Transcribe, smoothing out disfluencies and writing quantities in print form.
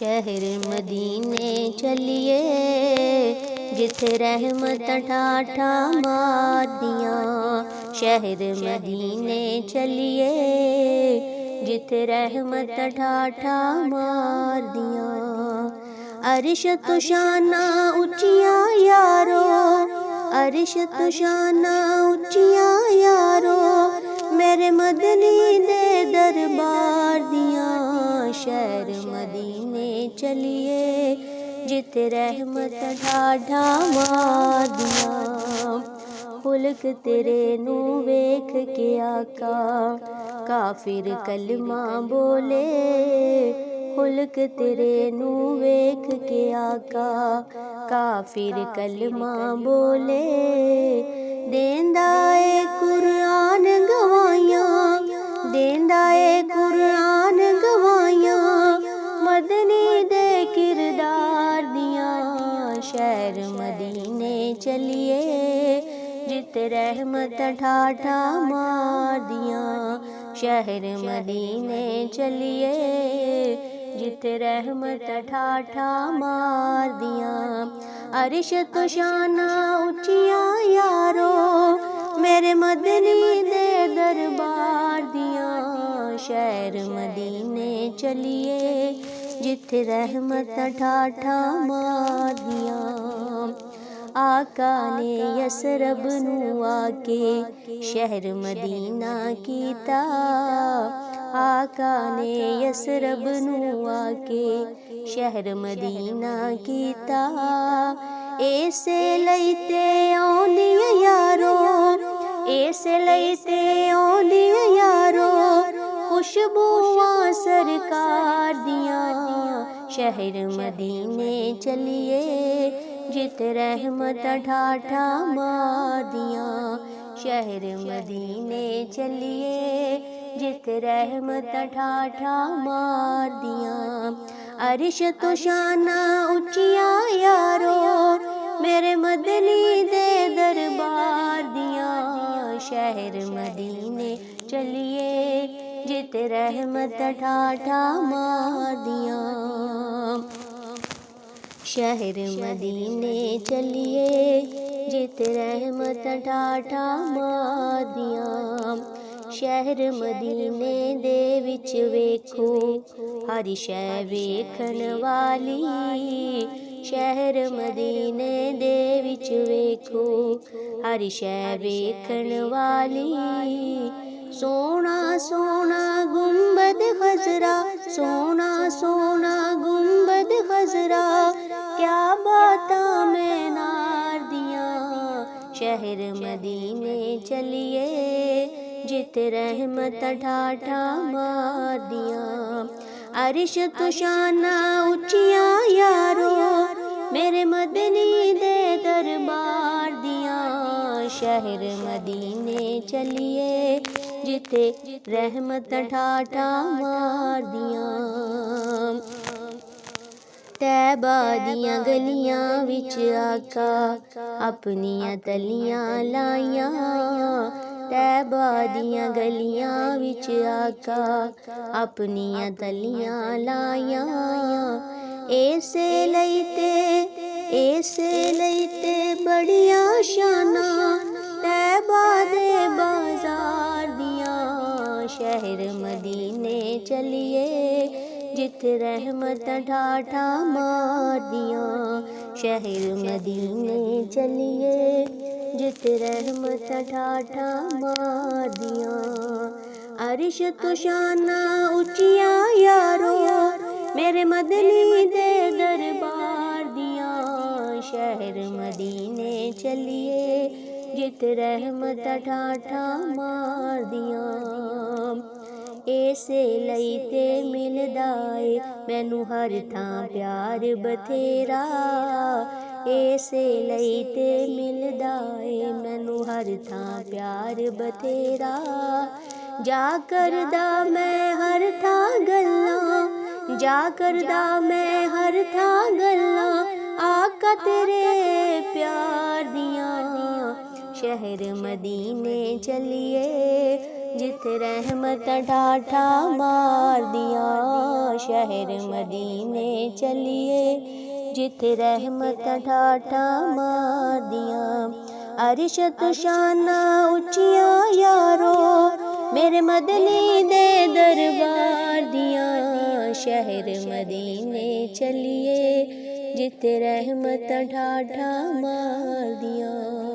शहर मदीने चलिए जिथे रहमत ठाठा मारदियां। शहर मदीने चलिए जिथे रहमत ठाठा मारदियां। अरिश तो शाना उचिया यारो, अरिश तो शाना उचिया यारो, मेरे मदनी दे दरबार दियां। शहर मदीने चलिए जिथे रहमत ठाठा मारदियां। मुल्क तेरे नू वेख के आका काफिर कलमा बोले। मुल्क तेरे नू वेख के आका काफिर कलमा बोले। देंदा ए कुरान गवाइयां, देंदा ए कुरान गवाइयां, मदनी दे किरदार दियां। शहर मदीने चलिए जिथे रहमत ठाठा मारदियां। शहर मदीने चलिए जिथे रहमत ठाठा मारदियां। अरिश तो शाना उचिया यारो, मेरे मदनी दे दरबार दियां। शहर मदीने चलिए जिथे रहमत ठाठा मारदियां। आका ने यसरब नू आके शहर मदीना कीता। आका ने यसरब नू आके शहर मदीना कीता। ऐसे लईते औंदियां यारो, ऐसे लईते औंदियां यारो, खुशबुआं सरकार दियां। शहर मदीने चलिए जिथे रहमत ठाठा मारदियां। शहर मदीने चलिए जिथे रहमत ठाठा मारदियां। अरिश तो शाना उचिया यारो, मेरे मदनी दे दरबार दियां। शहर मदीने चलिए जिथे रहमत ठाठा मारदियां। शहर मदीने चलिए जिथे रहमत ठाठा मारदियां। शहर मदीने दे विच वेखो हर शै वेखन वाली। शहर मदीने दे विच वेखो हर शै वेखन वाली। सोना सोना गुंबद खजरा, सोना सोना गुंबद खजरा, क्या बातां में नार दियां। शहर मदीने चलिए जिथे रहमत ठाठा मारदियां। अरिश तो शाना उचिया यारो, मेरे मदनी दे दरबार दियां। शहर मदीने चलिए जिथे रहमत ठाठा मारदियां। तैबा दियां गलियां विच आका अपनियां तलियां लाइयां। तैबा दियां गलियां विच आका अपनियां तलियां लाइयां। ऐसे लईते बड़ियां शाना, तैबा दे बाजार दियां। शहर मदीने चलिए जिथे रहमत ठाठा मारदियां। शहर मदीने चलिए जिथे रहमत ठाठा मारदियां। अरिश तो शाना उचिया यारो, मेरे मदनी दे दरबार दियां। शहर मदीने चलिए जिथे रहमत ठाठा मारदियां। ऐसे लईते मिलदा ए मैनू हर थां प्यार बथेरा। ऐसे लईते मिलदा ए मैनू हर थां प्यार बथेरा। जा करदा मैं हर थां गल्लां, जा करदा मैं हर थां गल्लां, आका तेरे प्यार दियां। शहर मदीने चलिए जिथे रहमत ठाठा मार दिया, शहर मदीने चलिए जिथे रहमत ठाठा मार दिया। अरश तो शाना उचिया यारो, मेरे मदनी दे दरबार दिया, शहर मदीने चलिए जिथे रहमत ठाठा मार दिया।